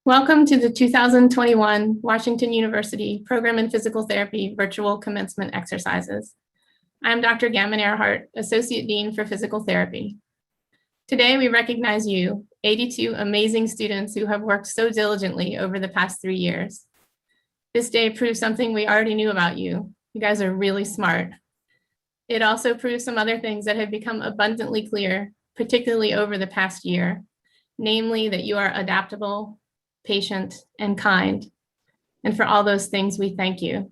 Welcome to the 2021 Washington University Program in Physical Therapy Virtual Commencement Exercises. I'm Dr. Gammon Earhart, Associate Dean for Physical Therapy. Today, we recognize you, 82 amazing students who have worked so diligently over the past 3 years. This day proves something we already knew about you. You guys are really smart. It also proves some other things that have become abundantly clear, particularly over the past year, namely that you are adaptable, patient, and kind. And for all those things, we thank you.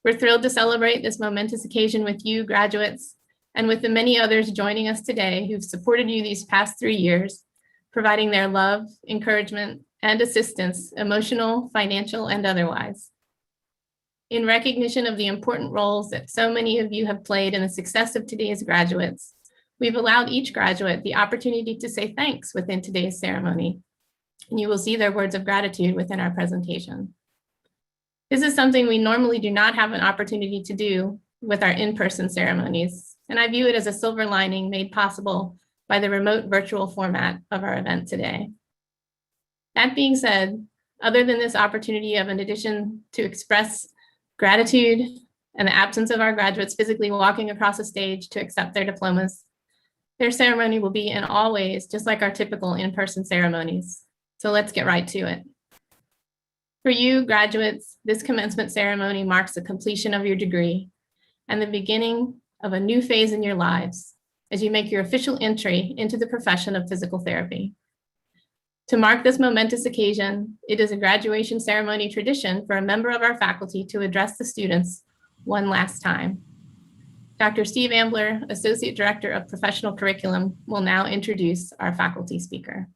We're thrilled to celebrate this momentous occasion with you, graduates, and with the many others joining us today who've supported you these past 3 years, providing their love, encouragement, and assistance, emotional, financial, and otherwise. In recognition of the important roles that so many of you have played in the success of today's graduates, we've allowed each graduate the opportunity to say thanks within today's ceremony. And you will see their words of gratitude within our presentation. This is something we normally do not have an opportunity to do with our in-person ceremonies, and I view it as a silver lining made possible by the remote virtual format of our event today. That being said, other than this opportunity of an addition to express gratitude and the absence of our graduates physically walking across a stage to accept their diplomas, their ceremony will be in all ways just like our typical in-person ceremonies. So let's get right to it. For you, graduates, this commencement ceremony marks the completion of your degree and the beginning of a new phase in your lives as you make your official entry into the profession of physical therapy. To mark this momentous occasion, it is a graduation ceremony tradition for a member of our faculty to address the students one last time. Dr. Steve Ambler, Associate Director of Professional Curriculum, will now introduce our faculty speaker.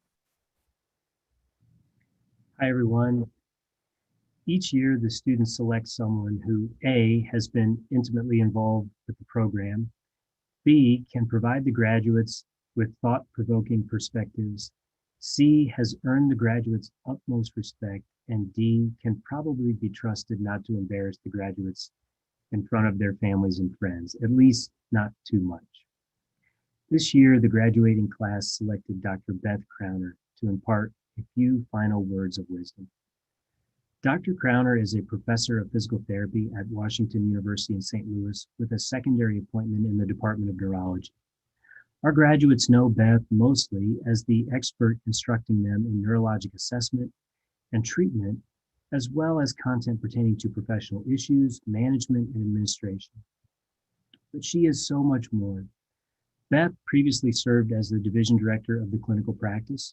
Hi, everyone. Each year, the students select someone who A, has been intimately involved with the program, B, can provide the graduates with thought-provoking perspectives, C, has earned the graduates' utmost respect, and D, can probably be trusted not to embarrass the graduates in front of their families and friends, at least not too much. This year, the graduating class selected Dr. Beth Crowner to impart a few final words of wisdom. Dr. Crowner is a professor of physical therapy at Washington University in St. Louis with a secondary appointment in the Department of Neurology. Our graduates know Beth mostly as the expert instructing them in neurologic assessment and treatment, as well as content pertaining to professional issues, management, and administration. But she is so much more. Beth previously served as the division director of the clinical practice,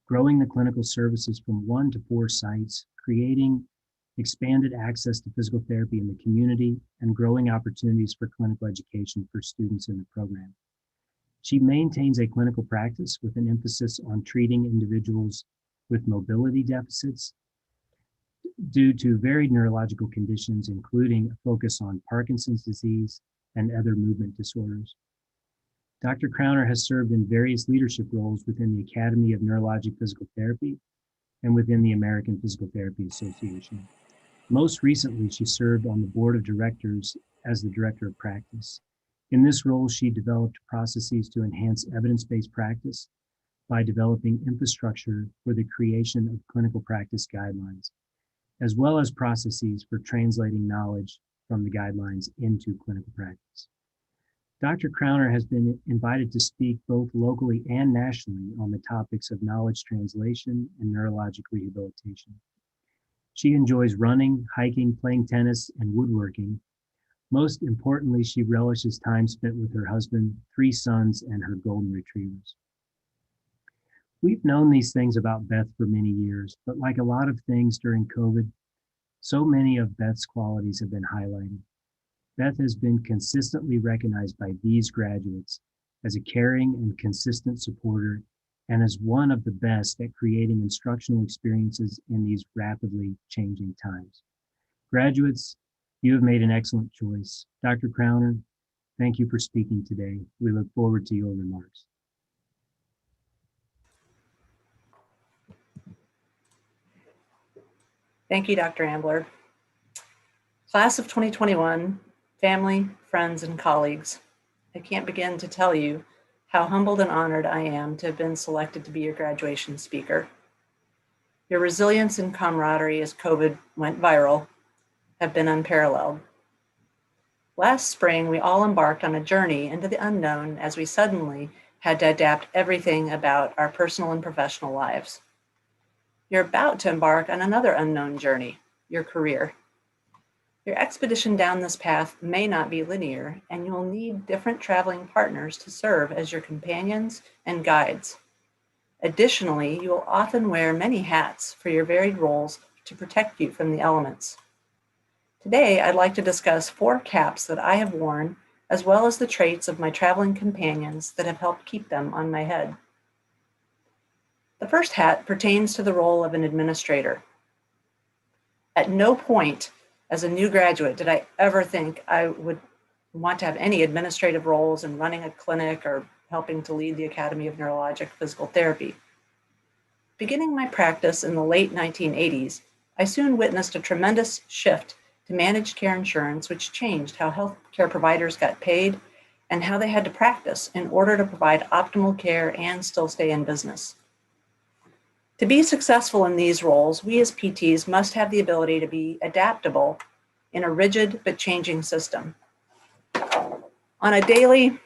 growing the clinical services from 1 to 4 sites, creating expanded access to physical therapy in the community, and growing opportunities for clinical education for students in the program. She maintains a clinical practice with an emphasis on treating individuals with mobility deficits due to varied neurological conditions, including a focus on Parkinson's disease and other movement disorders. Dr. Crowner has served in various leadership roles within the Academy of Neurologic Physical Therapy and within the American Physical Therapy Association. Most recently, she served on the board of directors as the director of practice. In this role, she developed processes to enhance evidence-based practice by developing infrastructure for the creation of clinical practice guidelines, as well as processes for translating knowledge from the guidelines into clinical practice. Dr. Crowner has been invited to speak both locally and nationally on the topics of knowledge translation and neurologic rehabilitation. She enjoys running, hiking, playing tennis, and woodworking. Most importantly, she relishes time spent with her husband, 3 sons, and her golden retrievers. We've known these things about Beth for many years, but like a lot of things during COVID, so many of Beth's qualities have been highlighted. Beth has been consistently recognized by these graduates as a caring and consistent supporter and as one of the best at creating instructional experiences in these rapidly changing times. Graduates, you have made an excellent choice. Dr. Crowner, thank you for speaking today. We look forward to your remarks. Thank you, Dr. Ambler. Class of 2021, family, friends, and colleagues, I can't begin to tell you how humbled and honored I am to have been selected to be your graduation speaker. Your resilience and camaraderie as COVID went viral have been unparalleled. Last spring, we all embarked on a journey into the unknown as we suddenly had to adapt everything about our personal and professional lives. You're about to embark on another unknown journey, your career. Your expedition down this path may not be linear, and you'll need different traveling partners to serve as your companions and guides. Additionally, you will often wear many hats for your varied roles to protect you from the elements. Today, I'd like to discuss 4 caps that I have worn, as well as the traits of my traveling companions that have helped keep them on my head. The first hat pertains to the role of an administrator. At no point as a new graduate did I ever think I would want to have any administrative roles in running a clinic or helping to lead the Academy of Neurologic Physical Therapy. Beginning my practice in the late 1980s, I soon witnessed a tremendous shift to managed care insurance, which changed how healthcare providers got paid and how they had to practice in order to provide optimal care and still stay in business. To be successful in these roles, we as PTs must have the ability to be adaptable in a rigid but changing system. On a daily,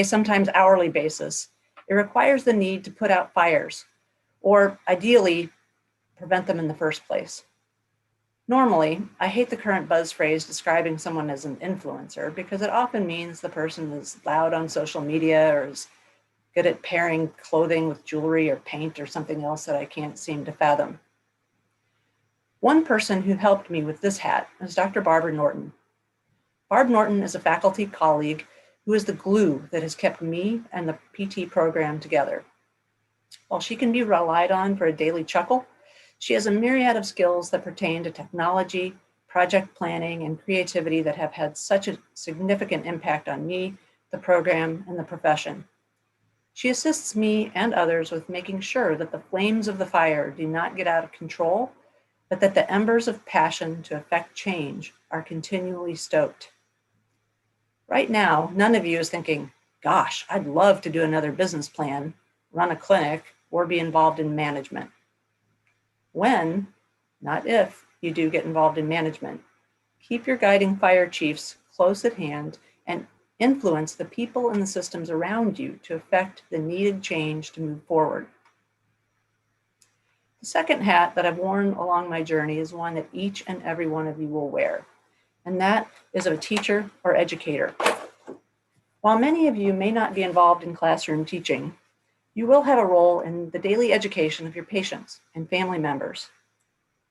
sometimes hourly basis, it requires the need to put out fires, or ideally, prevent them in the first place. Normally, I hate the current buzz phrase describing someone as an influencer because it often means the person is loud on social media or is good at pairing clothing with jewelry or paint or something else that I can't seem to fathom. One person who helped me with this hat is Dr. Barbara Norton. Barb Norton is a faculty colleague who is the glue that has kept me and the PT program together. While she can be relied on for a daily chuckle, she has a myriad of skills that pertain to technology, project planning, and creativity that have had such a significant impact on me, the program, and the profession. She assists me and others with making sure that the flames of the fire do not get out of control, but that the embers of passion to effect change are continually stoked. Right now, none of you is thinking, gosh, I'd love to do another business plan, run a clinic, or be involved in management. When, not if, you do get involved in management, keep your guiding fire chiefs close at hand and influence the people and the systems around you to effect the needed change to move forward. The second hat that I've worn along my journey is one that each and every one of you will wear, and that is of a teacher or educator. While many of you may not be involved in classroom teaching, you will have a role in the daily education of your patients and family members.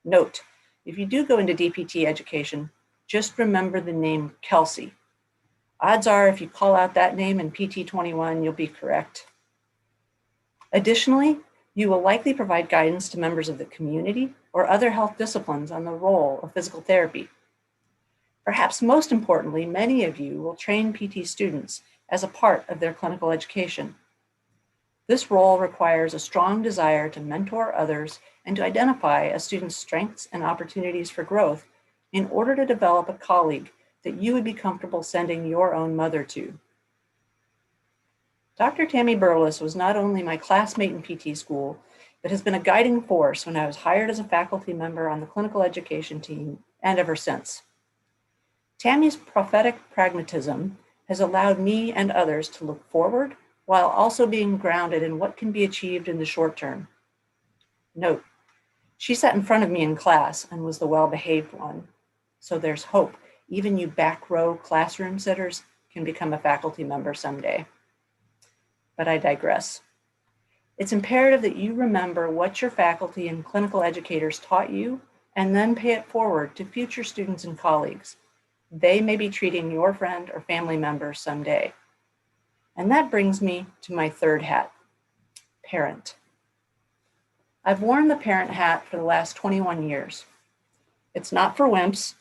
Note, if you do go into DPT education, just remember the name Kelsey. Odds are if you call out that name in PT 21, you'll be correct. Additionally, you will likely provide guidance to members of the community or other health disciplines on the role of physical therapy. Perhaps most importantly, many of you will train PT students as a part of their clinical education. This role requires a strong desire to mentor others and to identify a student's strengths and opportunities for growth in order to develop a colleague that you would be comfortable sending your own mother to. Dr. Tammy Burles was not only my classmate in PT school, but has been a guiding force when I was hired as a faculty member on the clinical education team and ever since. Tammy's prophetic pragmatism has allowed me and others to look forward while also being grounded in what can be achieved in the short term. Note, she sat in front of me in class and was the well-behaved one. So there's hope. Even you back row classroom sitters can become a faculty member someday. But I digress. It's imperative that you remember what your faculty and clinical educators taught you and then pay it forward to future students and colleagues. They may be treating your friend or family member someday. And that brings me to my third hat, parent. I've worn the parent hat for the last 21 years. It's not for wimps,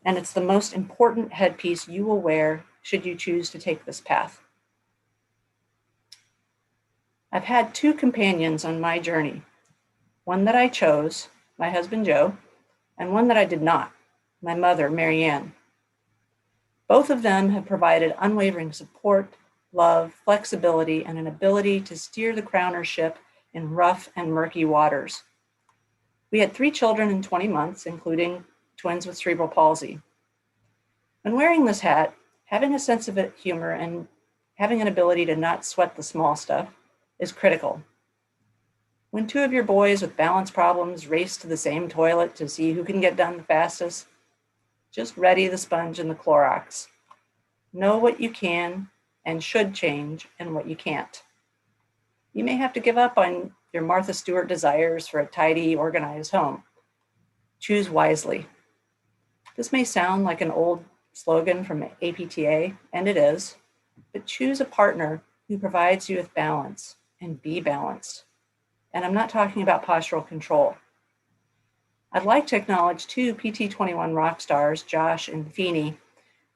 and it's the most important headpiece you will wear should you choose to take this path. I've had 2 companions on my journey, one that I chose, my husband Joe, and one that I did not, my mother, Mary Ann. Both of them have provided unwavering support, love, flexibility, and an ability to steer the Crowner ship in rough and murky waters. We had 3 children in 20 months, including twins with cerebral palsy. When wearing this hat, having a sense of humor and having an ability to not sweat the small stuff is critical. When 2 of your boys with balance problems race to the same toilet to see who can get done the fastest, just ready the sponge and the Clorox. Know what you can and should change and what you can't. You may have to give up on your Martha Stewart desires for a tidy, organized home. Choose wisely. This may sound like an old slogan from APTA, and it is, but choose a partner who provides you with balance and be balanced. And I'm not talking about postural control. I'd like to acknowledge 2 PT21 rock stars, Josh and Feeney,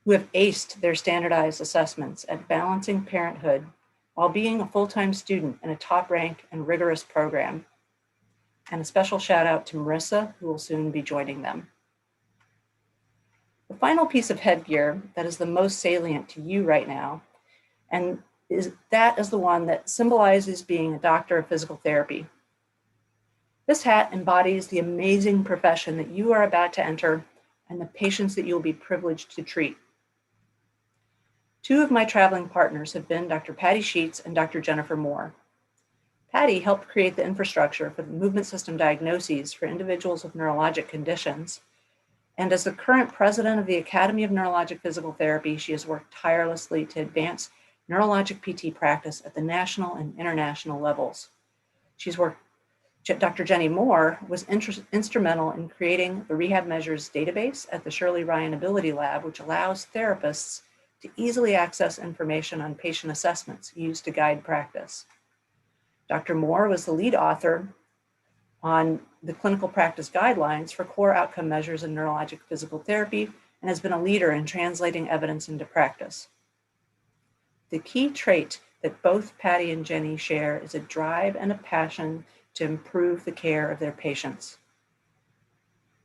who have aced their standardized assessments at balancing parenthood while being a full-time student in a top-ranked and rigorous program. And a special shout out to Marissa, who will soon be joining them. The final piece of headgear that is the most salient to you right now, and is the one that symbolizes being a doctor of physical therapy. This hat embodies the amazing profession that you are about to enter and the patients that you will be privileged to treat. 2 of my traveling partners have been Dr. Patty Sheets and Dr. Jennifer Moore. Patty helped create the infrastructure for the movement system diagnoses for individuals with neurologic conditions. And as the current president of the Academy of Neurologic Physical Therapy, she has worked tirelessly to advance neurologic PT practice at the national and international levels. Dr. Jenny Moore was instrumental in creating the Rehab Measures database at the Shirley Ryan Ability Lab, which allows therapists to easily access information on patient assessments used to guide practice. Dr. Moore was the lead author on the clinical practice guidelines for core outcome measures in neurologic physical therapy and has been a leader in translating evidence into practice. The key trait that both Patty and Jenny share is a drive and a passion to improve the care of their patients.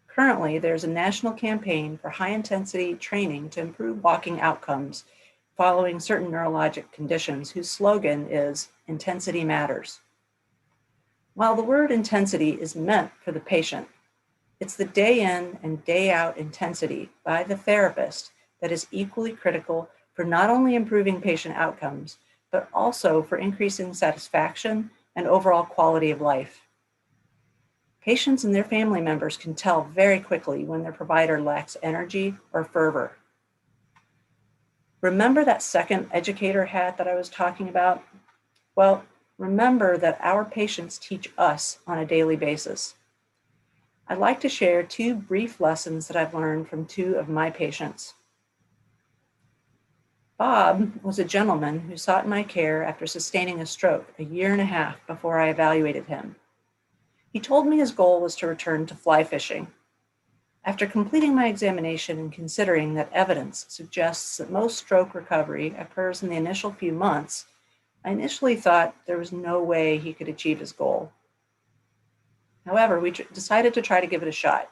Currently, there's a national campaign for high-intensity training to improve walking outcomes following certain neurologic conditions whose slogan is "Intensity Matters." While the word intensity is meant for the patient, it's the day in and day out intensity by the therapist that is equally critical for not only improving patient outcomes, but also for increasing satisfaction and overall quality of life. Patients and their family members can tell very quickly when their provider lacks energy or fervor. Remember that second educator hat that I was talking about? Well, remember that our patients teach us on a daily basis. I'd like to share 2 brief lessons that I've learned from 2 of my patients. Bob was a gentleman who sought my care after sustaining a stroke 1.5 years before I evaluated him. He told me his goal was to return to fly fishing. After completing my examination and considering that evidence suggests that most stroke recovery occurs in the initial few months, I initially thought there was no way he could achieve his goal. However, we decided to try to give it a shot.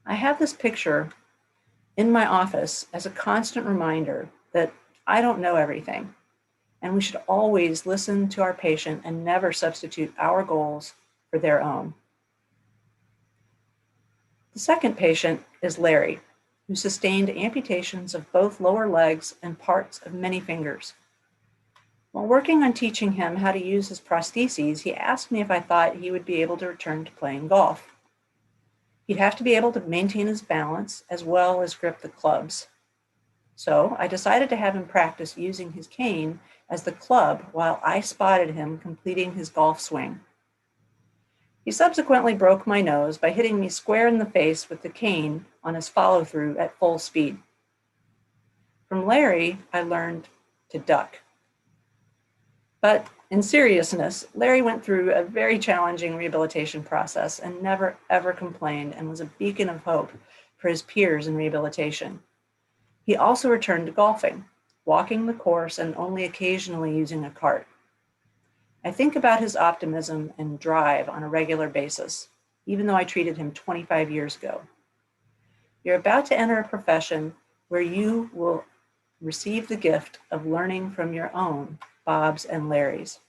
I have this picture in my office as a constant reminder that I don't know everything, and we should always listen to our patient and never substitute our goals for their own. The second patient is Larry, who sustained amputations of both lower legs and parts of many fingers. While working on teaching him how to use his prostheses, he asked me if I thought he would be able to return to playing golf. He'd have to be able to maintain his balance as well as grip the clubs. So I decided to have him practice using his cane as the club while I spotted him completing his golf swing. He subsequently broke my nose by hitting me square in the face with the cane on his follow-through at full speed. From Larry, I learned to duck. But in seriousness, Larry went through a very challenging rehabilitation process and never ever complained and was a beacon of hope for his peers in rehabilitation. He also returned to golfing, walking the course and only occasionally using a cart. I think about his optimism and drive on a regular basis, even though I treated him 25 years ago. You're about to enter a profession where you will receive the gift of learning from your own Bobs and Larrys.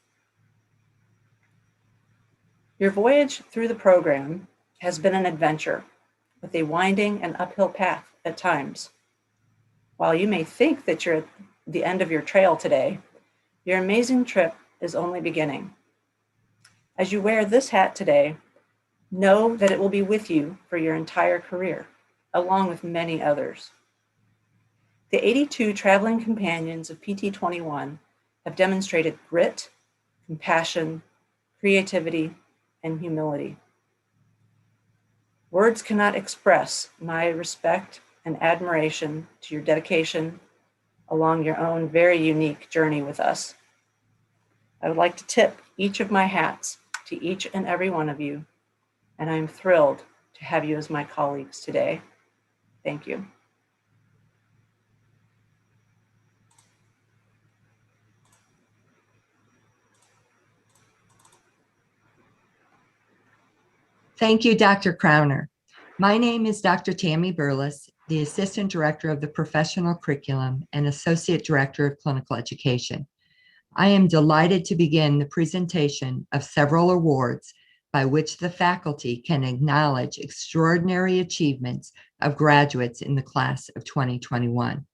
Your voyage through the program has been an adventure with a winding and uphill path at times. While you may think that you're at the end of your trail today, your amazing trip is only beginning. As you wear this hat today, know that it will be with you for your entire career, along with many others. The 82 traveling companions of PT21 have demonstrated grit, compassion, creativity, and humility. Words cannot express my respect and admiration to your dedication along your own very unique journey with us. I would like to tip each of my hats to each and every one of you, and I'm thrilled to have you as my colleagues today. Thank you. Thank you, Dr. Crowner. My name is Dr. Tammy Burles, the Assistant Director of the Professional Curriculum and Associate Director of Clinical Education. I am delighted to begin the presentation of several awards by which the faculty can acknowledge extraordinary achievements of graduates in the class of 2021.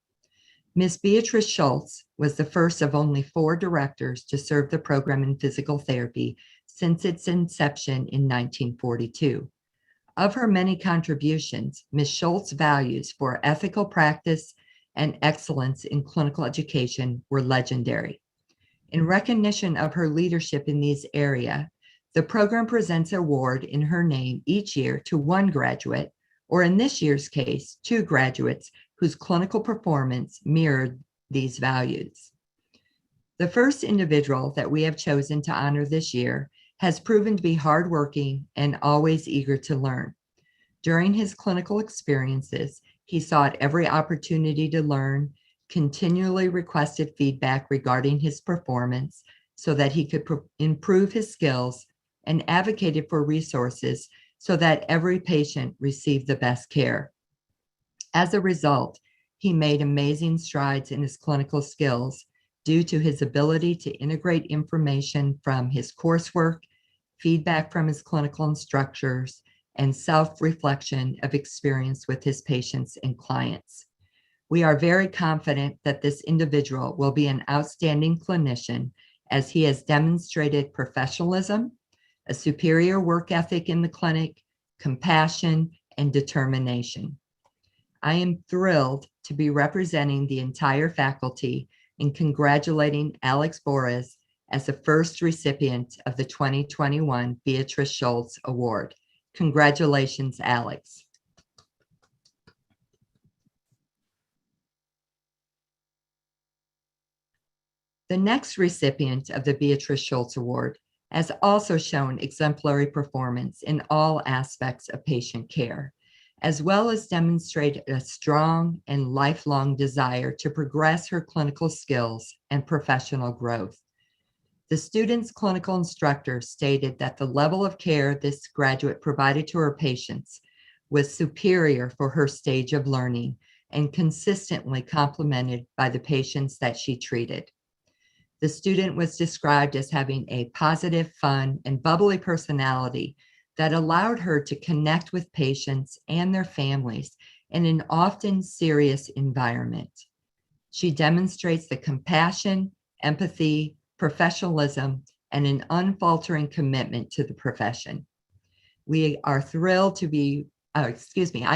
Ms. Beatrice Schultz was the first of only 4 directors to serve the program in physical therapy since its inception in 1942. Of her many contributions, Ms. Schultz's values for ethical practice and excellence in clinical education were legendary. In recognition of her leadership in these areas, the program presents an award in her name each year to one graduate, or in this year's case, 2 graduates whose clinical performance mirrored these values. The first individual that we have chosen to honor this year has proven to be hardworking and always eager to learn. During his clinical experiences, he sought every opportunity to learn, continually requested feedback regarding his performance so that he could improve his skills, and advocated for resources so that every patient received the best care. As a result, he made amazing strides in his clinical skills due to his ability to integrate information from his coursework, feedback from his clinical instructors, and self-reflection of experience with his patients and clients. We are very confident that this individual will be an outstanding clinician as he has demonstrated professionalism, a superior work ethic in the clinic, compassion, and determination. I am thrilled to be representing the entire faculty in congratulating Alex Borres as the first recipient of the 2021 Beatrice Schultz Award. Congratulations, Alex. The next recipient of the Beatrice Schultz Award has also shown exemplary performance in all aspects of patient care, as well as demonstrated a strong and lifelong desire to progress her clinical skills and professional growth. The student's clinical instructor stated that the level of care this graduate provided to her patients was superior for her stage of learning and consistently complimented by the patients that she treated. The student was described as having a positive, fun, and bubbly personality that allowed her to connect with patients and their families in an often serious environment. She demonstrates the compassion, empathy, professionalism, and an unfaltering commitment to the profession. We are thrilled to be, I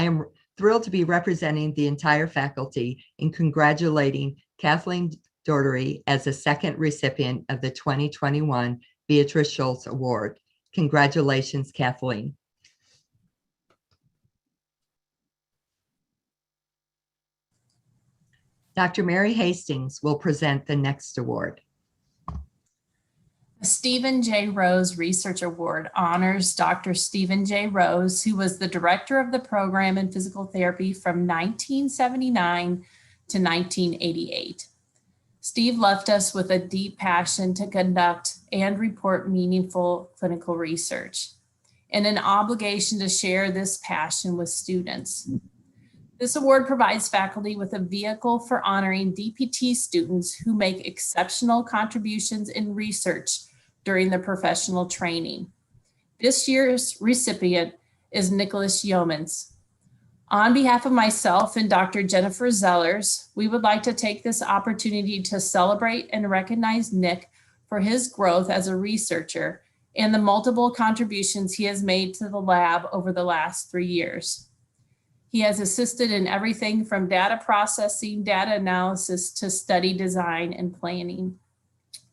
am thrilled to be representing the entire faculty in congratulating Kathleen Doherty as the second recipient of the 2021 Beatrice Schultz Award. Congratulations, Kathleen. Dr. Mary Hastings will present the next award. The Stephen J. Rose Research Award honors Dr. Stephen J. Rose, who was the director of the program in physical therapy from 1979 to 1988. Steve left us with a deep passion to conduct and report meaningful clinical research and an obligation to share this passion with students. This award provides faculty with a vehicle for honoring DPT students who make exceptional contributions in research during their professional training. This year's recipient is Nicholas Yeomans. On behalf of myself and Dr. Jennifer Zellers, we would like to take this opportunity to celebrate and recognize Nick for his growth as a researcher and the multiple contributions he has made to the lab over the last 3 years. He has assisted in everything from data processing, data analysis, to study design and planning.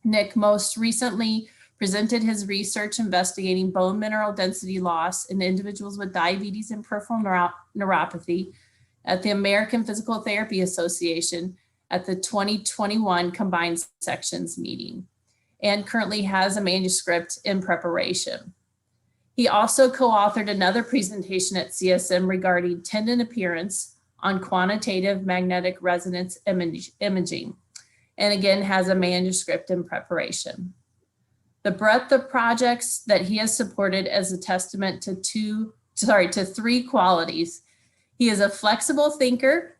Nick most recently presented his research investigating bone mineral density loss in individuals with diabetes and peripheral neuropathy at the American Physical Therapy Association at the 2021 Combined Sections meeting, and currently has a manuscript in preparation. He also co-authored another presentation at CSM regarding tendon appearance on quantitative magnetic resonance imaging, and again has a manuscript in preparation. The breadth of projects that he has supported is a testament to three qualities. He is a flexible thinker,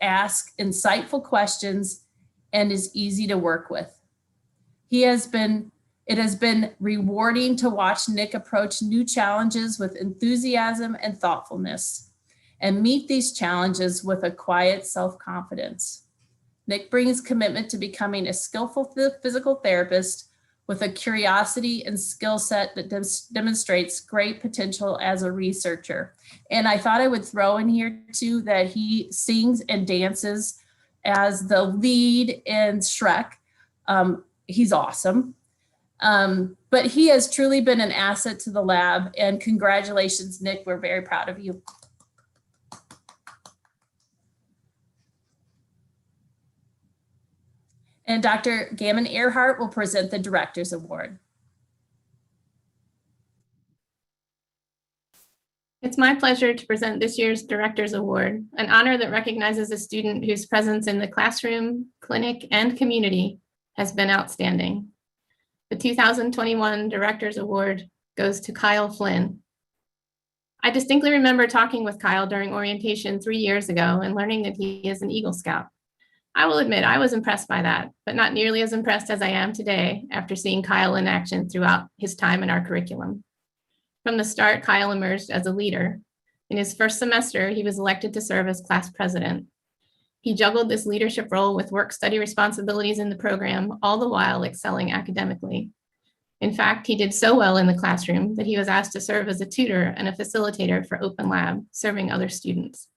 asks insightful questions, and is easy to work with. It has been rewarding to watch Nick approach new challenges with enthusiasm and thoughtfulness, and meet these challenges with a quiet self-confidence. Nick brings commitment to becoming a skillful physical therapist with a curiosity and skill set that demonstrates great potential as a researcher. And I thought I would throw in here too that he sings and dances as the lead in Shrek. He's awesome. But he has truly been an asset to the lab, and congratulations, Nick. We're very proud of you. And Dr. Gammon Earhart will present the Director's Award. It's my pleasure to present this year's Director's Award, an honor that recognizes a student whose presence in the classroom, clinic, and community has been outstanding. The 2021 Director's Award goes to Kyle Flynn. I distinctly remember talking with Kyle during orientation 3 years ago and learning that he is an Eagle Scout. I will admit I was impressed by that, but not nearly as impressed as I am today after seeing Kyle in action throughout his time in our curriculum. From the start, Kyle emerged as a leader. In his first semester, he was elected to serve as class president. He juggled this leadership role with work-study responsibilities in the program, all the while excelling academically. In fact, he did so well in the classroom that he was asked to serve as a tutor and a facilitator for Open Lab, serving other students.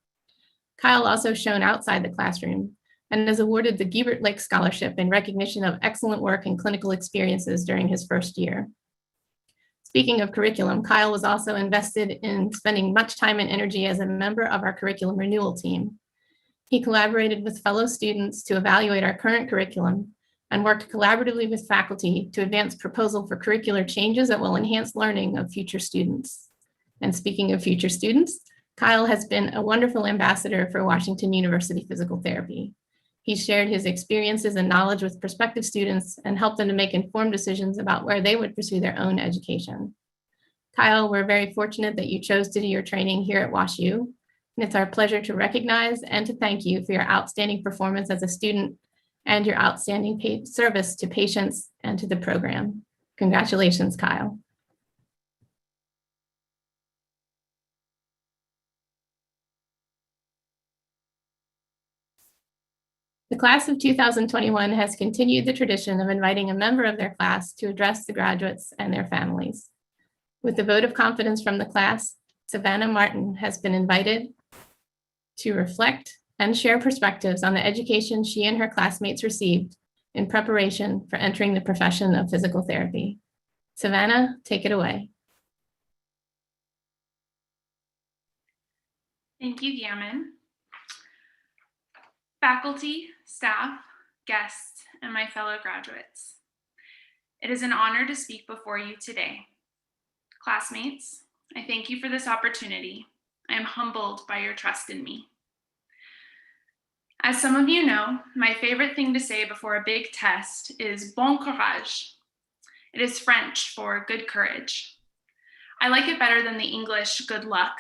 Kyle also shone outside the classroom and is awarded the Gebert Lake Scholarship in recognition of excellent work and clinical experiences during his first year. Speaking of curriculum, Kyle was also invested in spending much time and energy as a member of our curriculum renewal team. He collaborated with fellow students to evaluate our current curriculum and worked collaboratively with faculty to advance proposal for curricular changes that will enhance learning of future students. And speaking of future students, Kyle has been a wonderful ambassador for Washington University Physical Therapy. He shared his experiences and knowledge with prospective students and helped them to make informed decisions about where they would pursue their own education. Kyle, we're very fortunate that you chose to do your training here at WashU, and it's our pleasure to recognize and to thank you for your outstanding performance as a student and your outstanding service to patients and to the program. Congratulations, Kyle. The class of 2021 has continued the tradition of inviting a member of their class to address the graduates and their families. With the vote of confidence from the class, Savannah Martin has been invited to reflect and share perspectives on the education she and her classmates received in preparation for entering the profession of physical therapy. Savannah, take it away. Thank you, Gammon. Faculty, staff, guests, and my fellow graduates. It is an honor to speak before you today. Classmates, I thank you for this opportunity. I am humbled by your trust in me. As some of you know, my favorite thing to say before a big test is bon courage. It is French for good courage. I like it better than the English good luck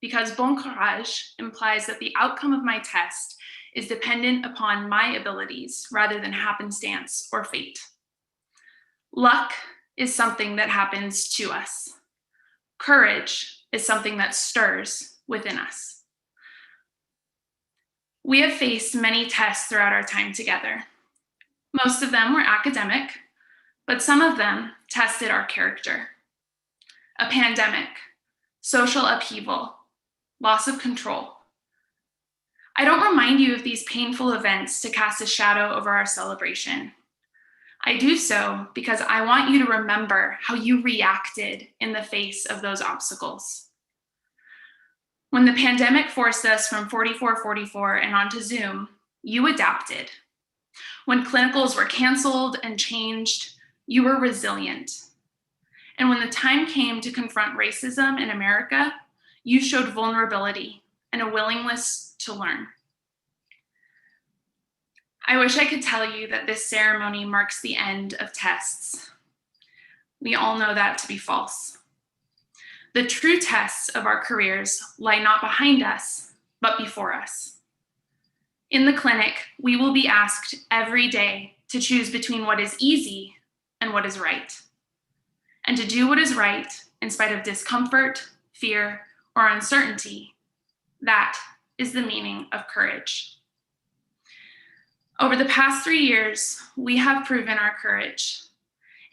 because bon courage implies that the outcome of my test is dependent upon my abilities rather than happenstance or fate. Luck is something that happens to us. Courage is something that stirs within us. We have faced many tests throughout our time together. Most of them were academic, but some of them tested our character. A pandemic, social upheaval, loss of control. I don't remind you of these painful events to cast a shadow over our celebration. I do so because I want you to remember how you reacted in the face of those obstacles. When the pandemic forced us from 4444 and onto Zoom, you adapted. When clinicals were canceled and changed, you were resilient. And when the time came to confront racism in America, you showed vulnerability and a willingness to learn. I wish I could tell you that this ceremony marks the end of tests. We all know that to be false. The true tests of our careers lie not behind us, but before us. In the clinic, we will be asked every day to choose between what is easy and what is right, and to do what is right in spite of discomfort, fear, or uncertainty. That is the meaning of courage. Over the past 3 years, we have proven our courage.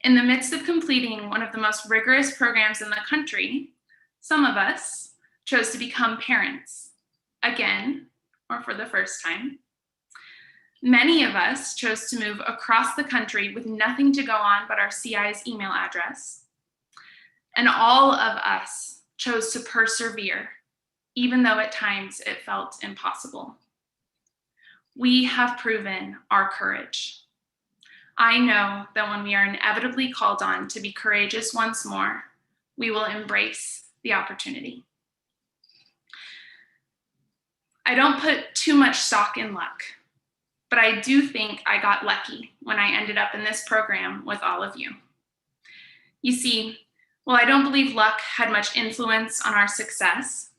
In the midst of completing one of the most rigorous programs in the country, some of us chose to become parents, again, or for the first time. Many of us chose to move across the country with nothing to go on but our CI's email address. And all of us chose to persevere, even though at times it felt impossible. We have proven our courage. I know that when we are inevitably called on to be courageous once more, we will embrace the opportunity. I don't put too much stock in luck, but I do think I got lucky when I ended up in this program with all of you. You see, while I don't believe luck had much influence on our success,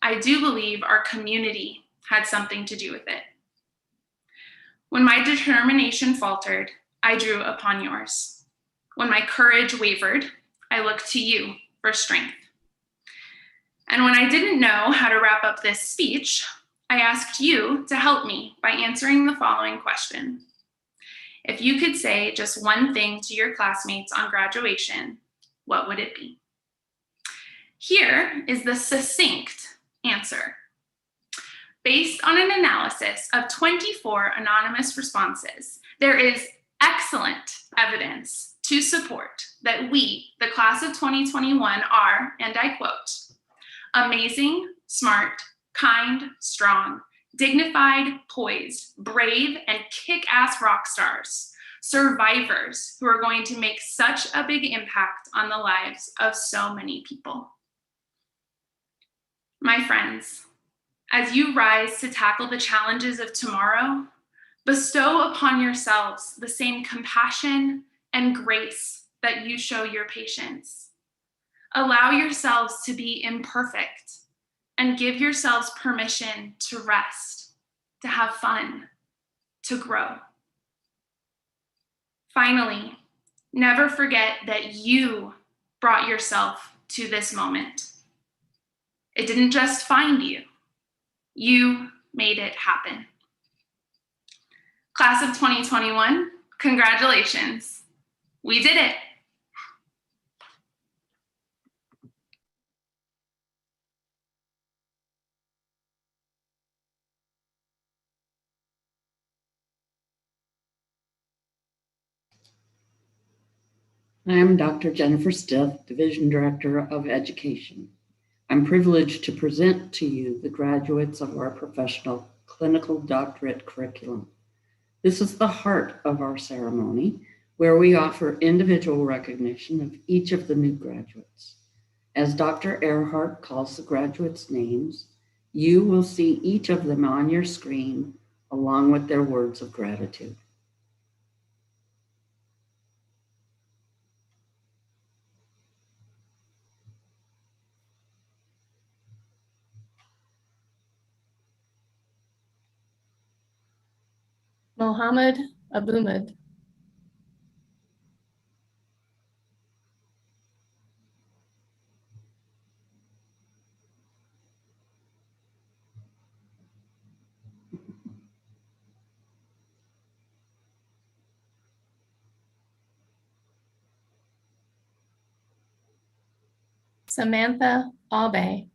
I do believe our community had something to do with it. When my determination faltered, I drew upon yours. When my courage wavered, I looked to you for strength. And when I didn't know how to wrap up this speech, I asked you to help me by answering the following question. If you could say just one thing to your classmates on graduation, what would it be? Here is the succinct answer. Based on an analysis of 24 anonymous responses, there is excellent evidence to support that we, the class of 2021, are, and I quote, amazing, smart, kind, strong, dignified, poised, brave, and kick-ass rock stars, survivors who are going to make such a big impact on the lives of so many people. My friends, as you rise to tackle the challenges of tomorrow, bestow upon yourselves the same compassion and grace that you show your patients. Allow yourselves to be imperfect and give yourselves permission to rest, to have fun, to grow. Finally, never forget that you brought yourself to this moment. It didn't just find you. You made it happen. Class of 2021, congratulations. We did it. I am Dr. Jennifer Stith, Division Director of Education. I'm privileged to present to you the graduates of our professional clinical doctorate curriculum. This is the heart of our ceremony, where we offer individual recognition of each of the new graduates. As Dr. Earhart calls the graduates' names, you will see each of them on your screen along with their words of gratitude. Mohammed Abumad, Samantha Aube.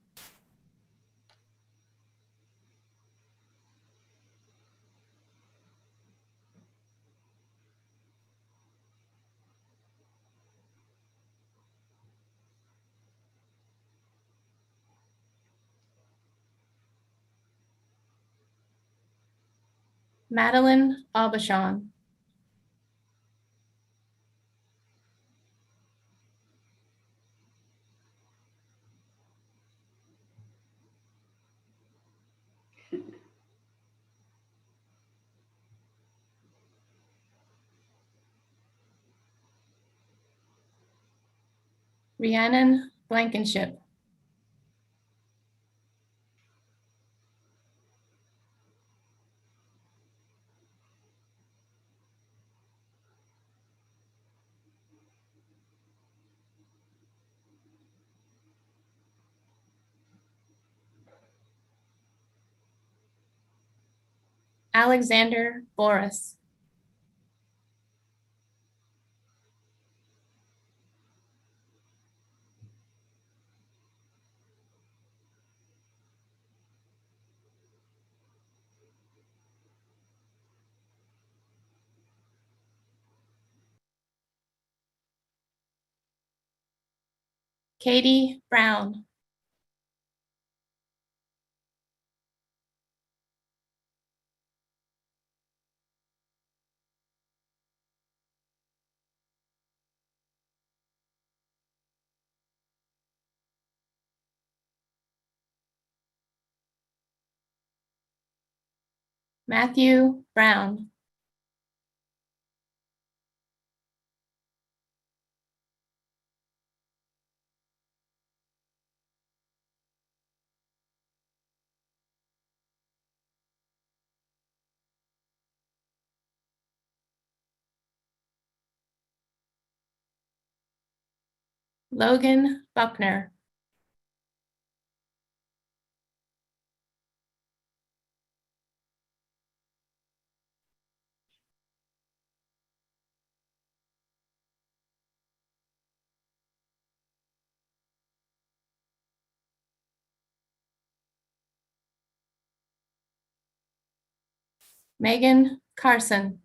Madeline Aubuchon. Rhiannon Blankenship. Alexander Boris. Katie Brown. Matthew Brown. Logan Buckner. Megan Carson.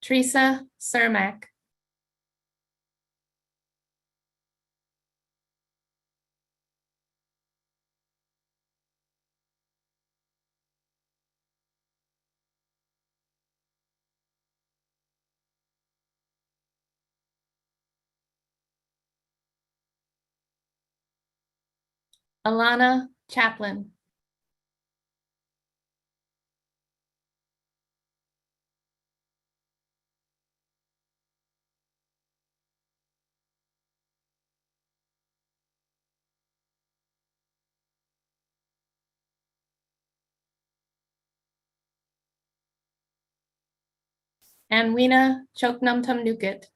Teresa Cermak. Alana Chaplin. And Weena Choknum Nukit.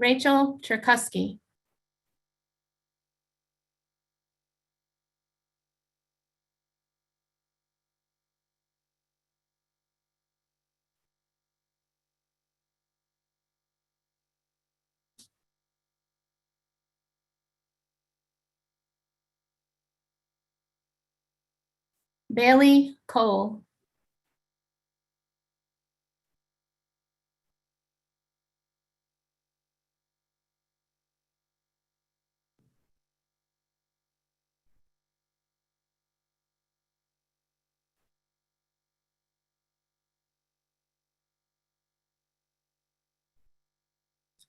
Rachel Cherkusky. Bailey Cole.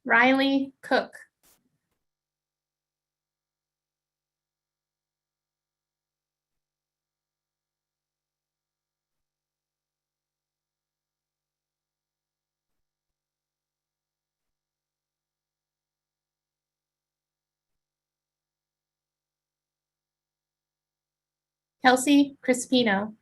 Riley Cook. Kelsey Crispino.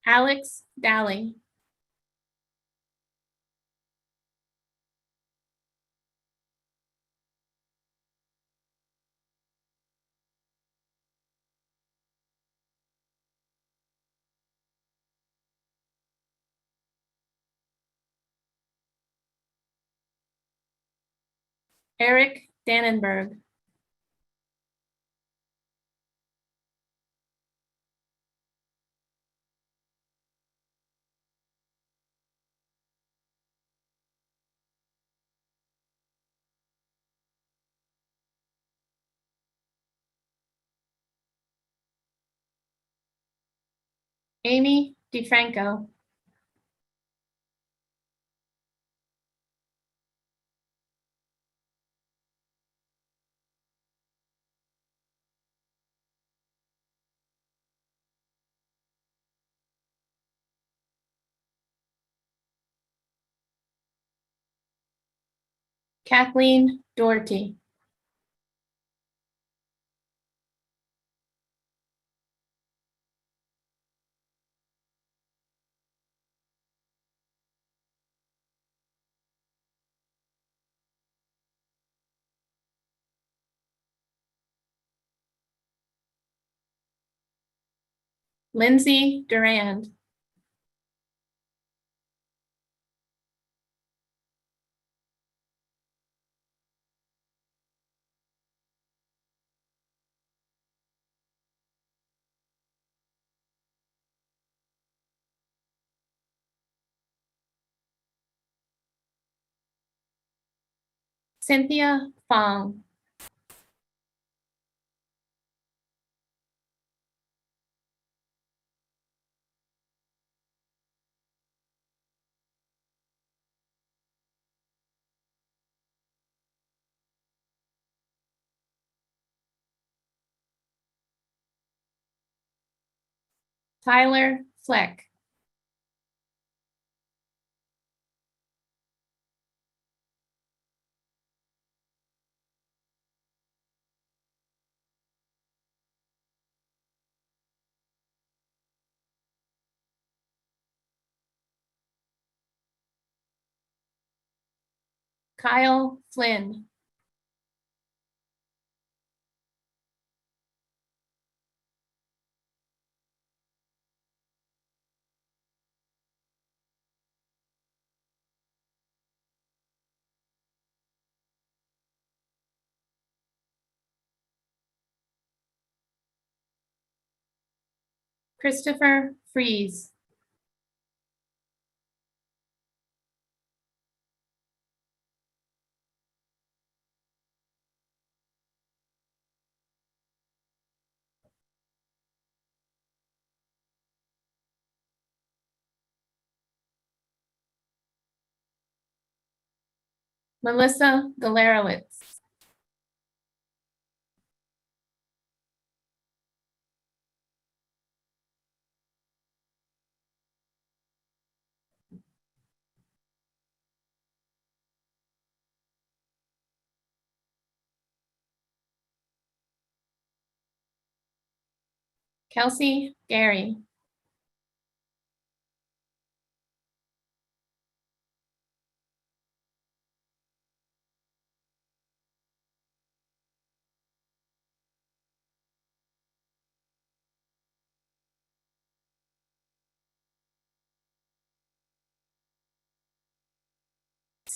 Alex Dally. Eric Dannenberg. Amy DeFranco. Kathleen Doherty. Lindsay Durand. Cynthia Fong. Tyler Fleck. Kyle Flynn. Christopher Fries. Melissa Galerowitz. Kelsey Gary.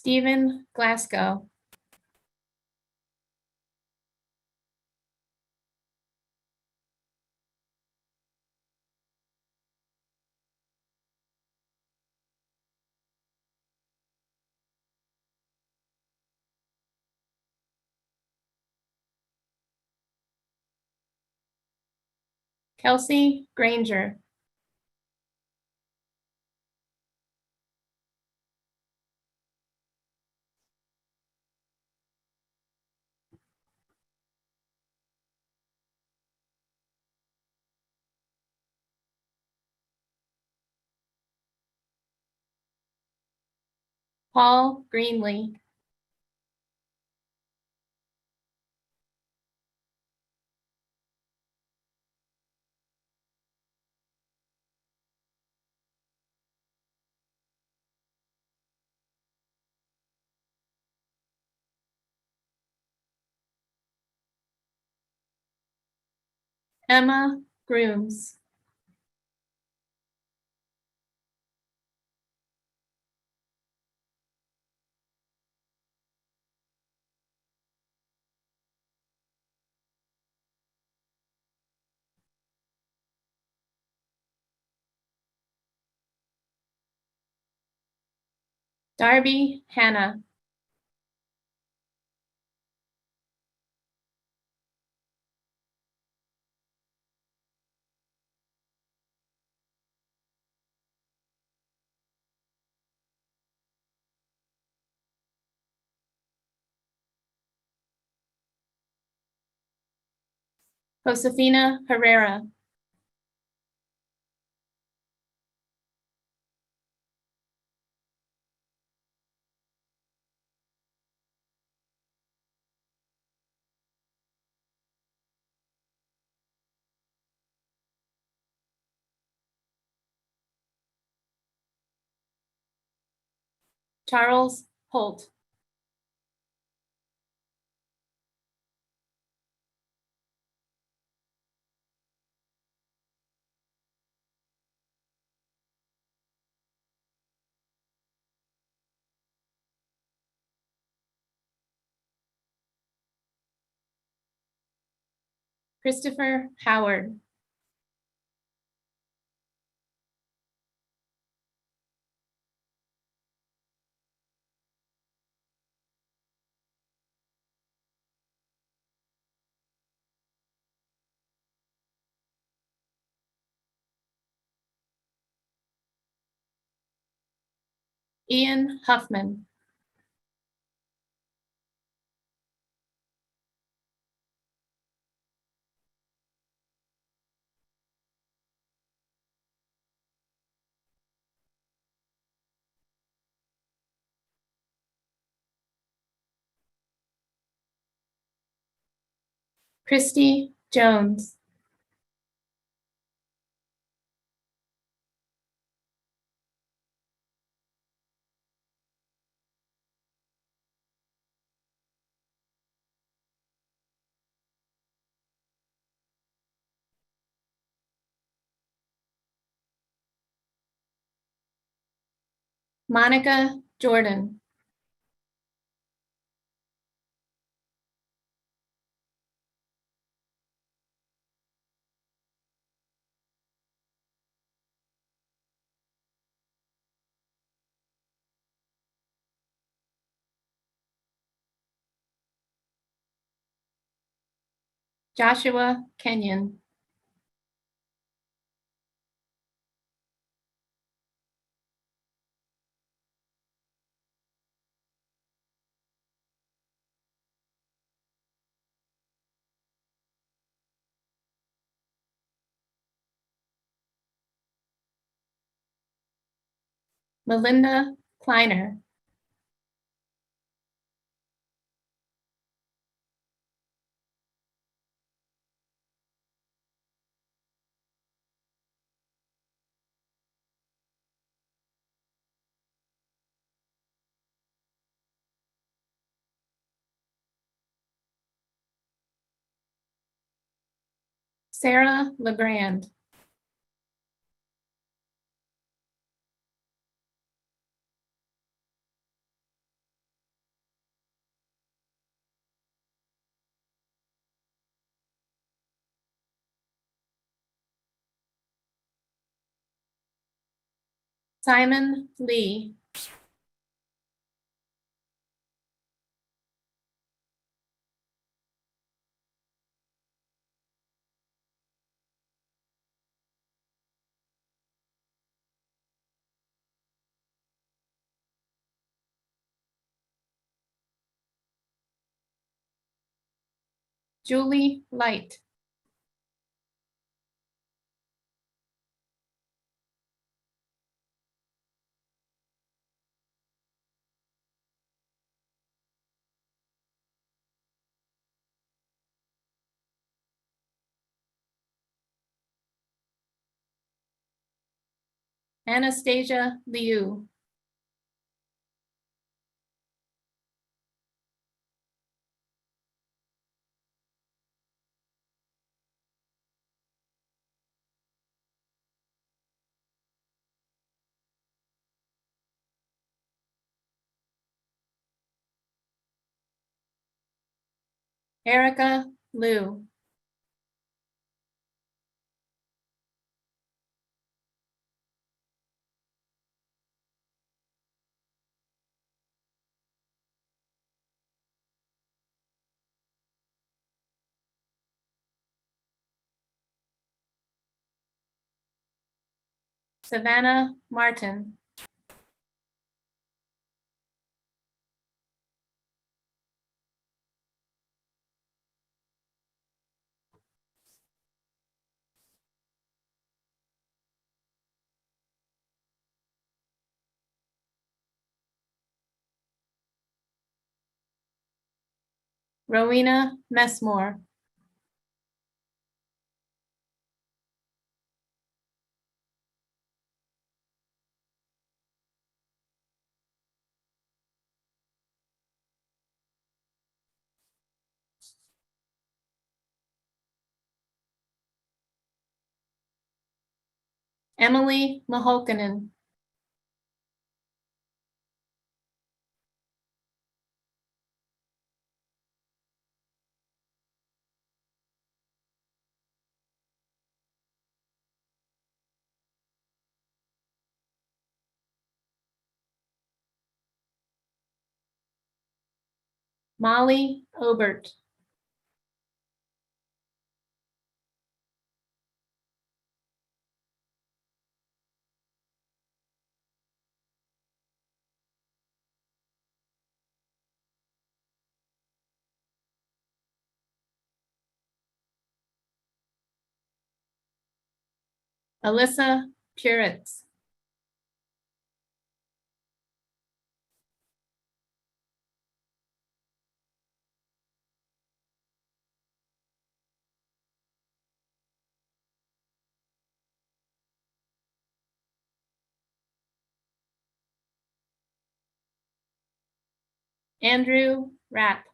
Stephen Glasgow. Kelsey Granger. Paul Greenlee, Emma Grooms, Darby Hannah, Josefina Herrera, Charles Holt, Christopher Howard, Ian Huffman, Christy Jones, Monica Jordan, Joshua Kenyon, Melinda Kleiner, Sarah LeGrand, Simon Lee, Julie Light, Anastasia Liu. Erica Liu. Savannah Martin. Rowena Messmore. Emily Maholkanen. Molly Obert. Alyssa Puritz. Andrew Rapp.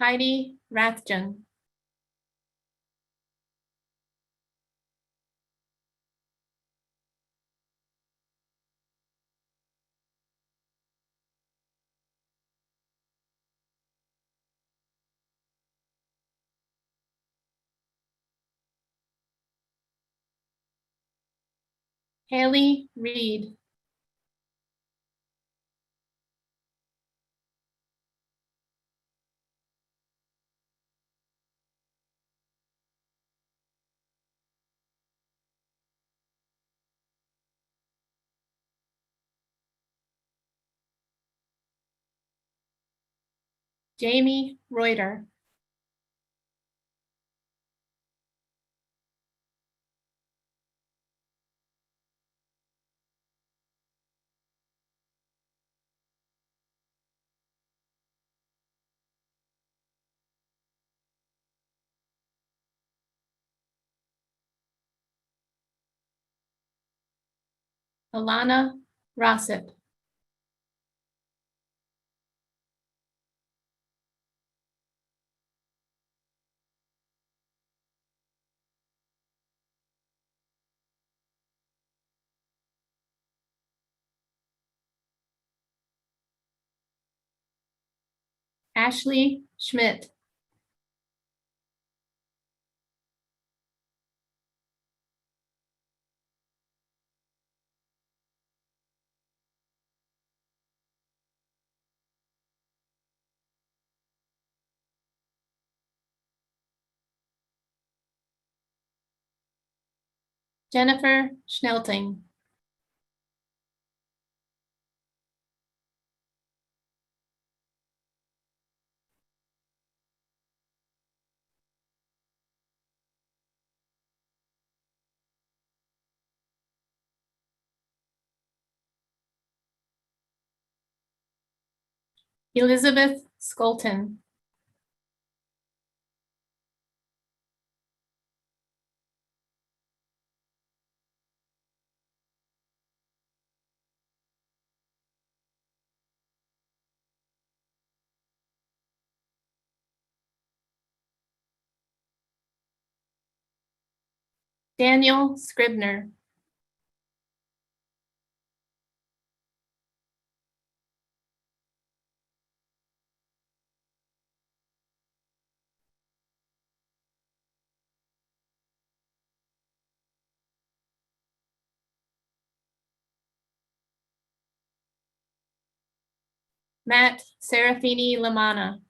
Heidi Rathjen. Haley Reed. Jamie Reuter. Alana Rossip. Ashley Schmidt. Jennifer Schnelting. Elizabeth Skolton. Daniel Scribner. Matt Serafini Lamana.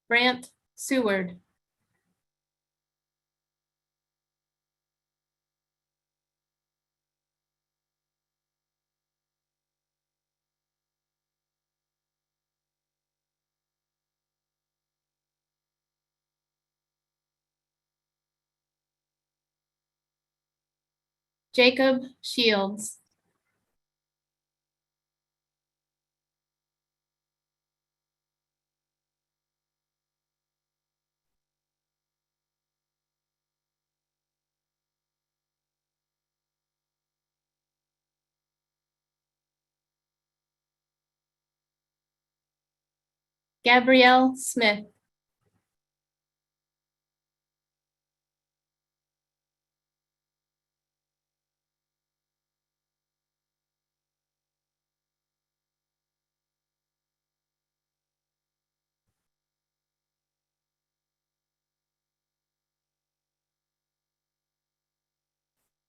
Brant Seward. Jacob Shields. Gabrielle Smith.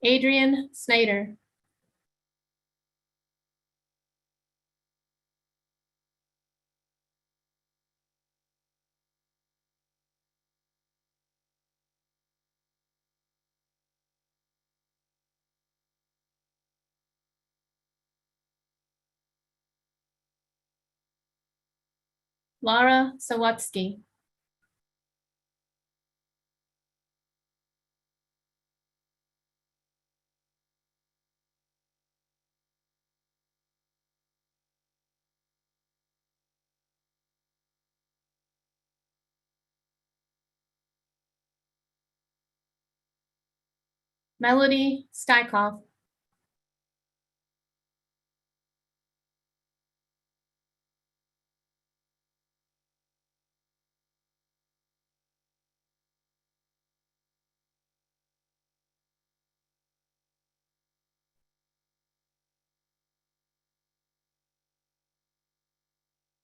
Adrian Snyder. Laura Sawatsky. Melody Stykov.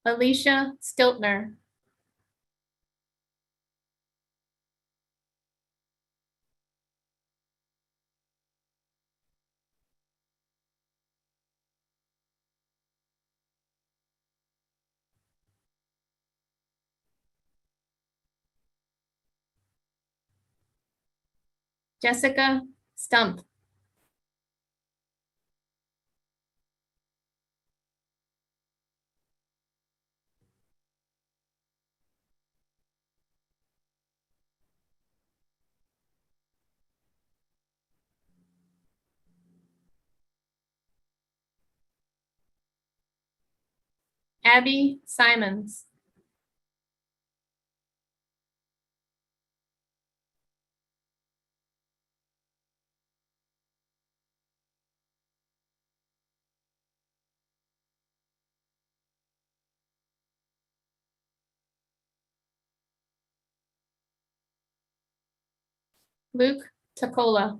Alicia Stiltner. Jessica Stump. Abby Simons. Luke Tacola.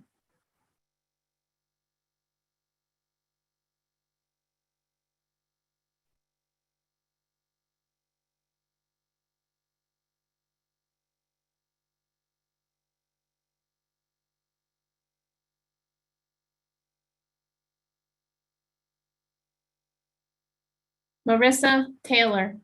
Marissa Taylor.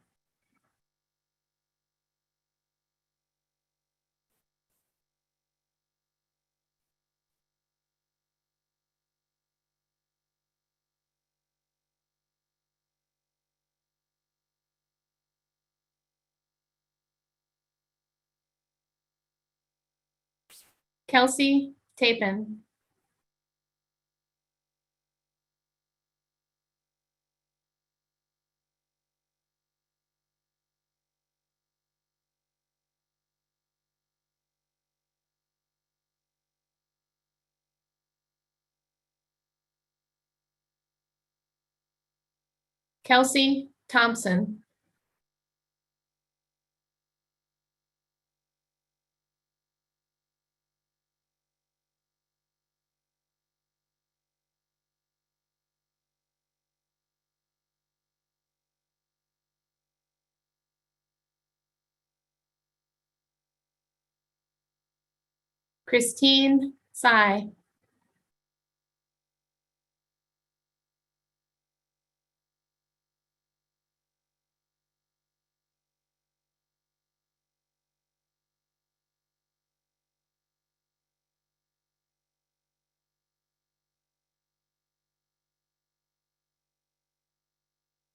Kelsey Tapin. Kelsey Thompson. Christine Tsai.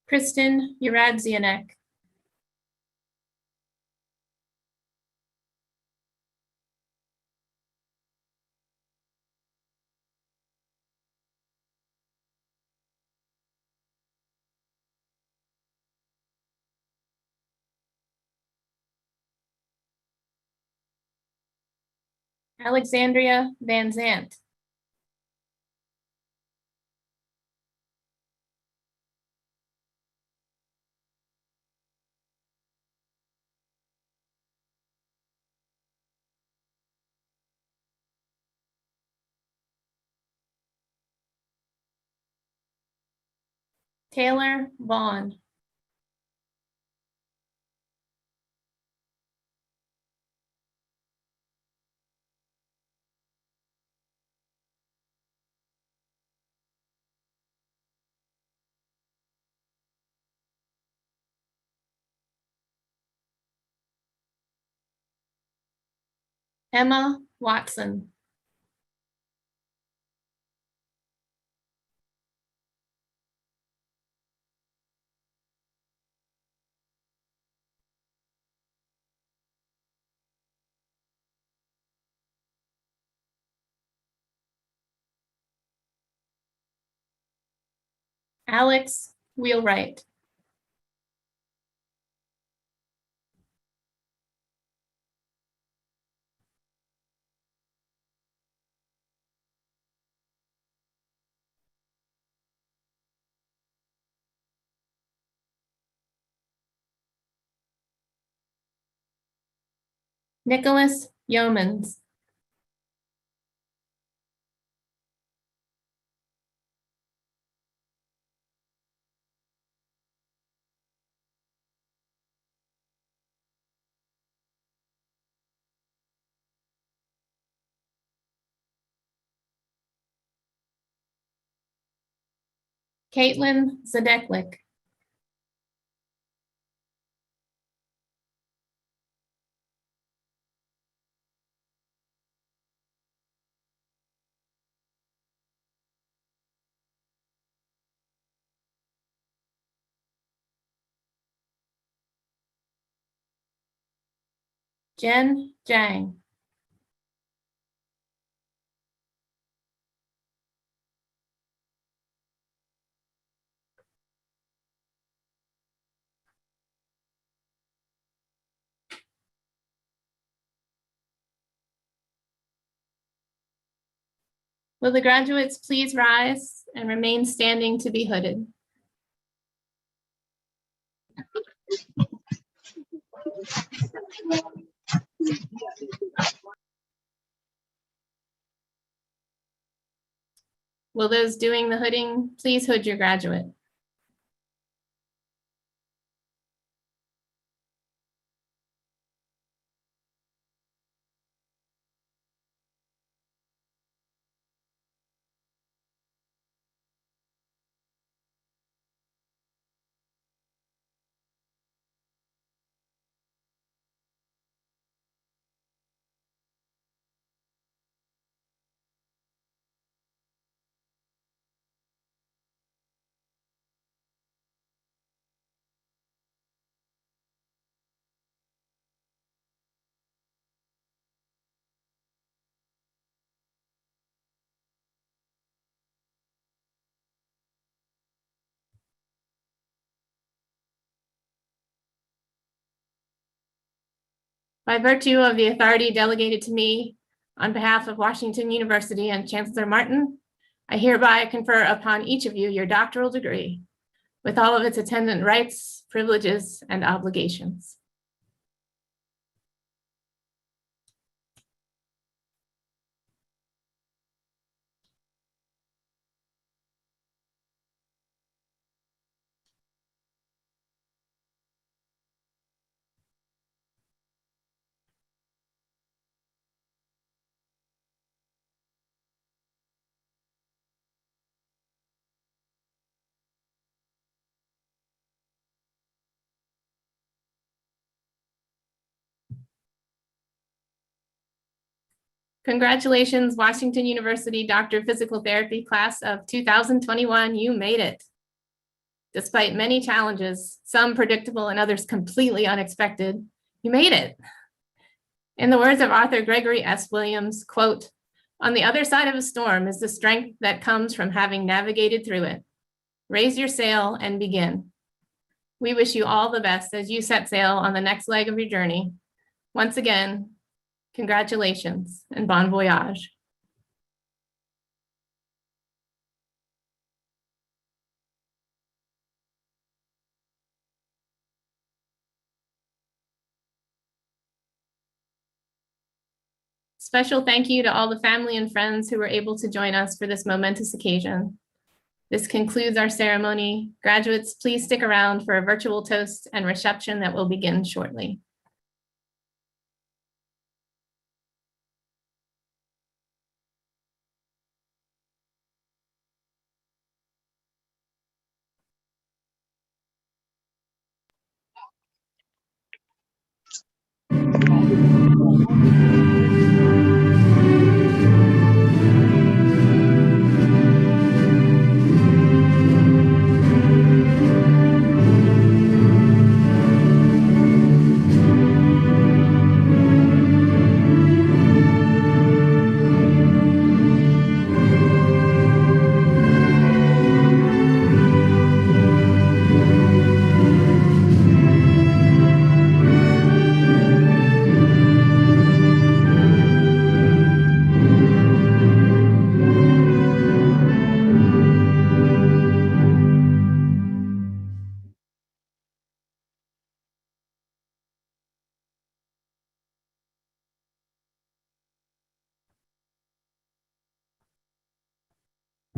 Kristen Uradzianek. Alexandria Van Zant. Taylor Vaughn. Emma Watson. Alex Wheelwright. Nicholas Yeomans. Caitlin Zadeklik. Jen Jang. Will the graduates please rise and remain standing to be hooded? Will those doing the hooding please hood your graduate? By virtue of the authority delegated to me on behalf of Washington University and Chancellor Martin, I hereby confer upon each of you your doctoral degree with all of its attendant rights, privileges, and obligations. Congratulations, Washington University Doctor of Physical Therapy class of 2021. You made it. Despite many challenges, some predictable and others completely unexpected, you made it. In the words of author Gregory S. Williams, quote, "On the other side of a storm is the strength that comes from having navigated through it. Raise your sail and begin." We wish you all the best as you set sail on the next leg of your journey. Once again, congratulations and bon voyage. Special thank you to all the family and friends who were able to join us for this momentous occasion. This concludes our ceremony. Graduates, please stick around for a virtual toast and reception that will begin shortly.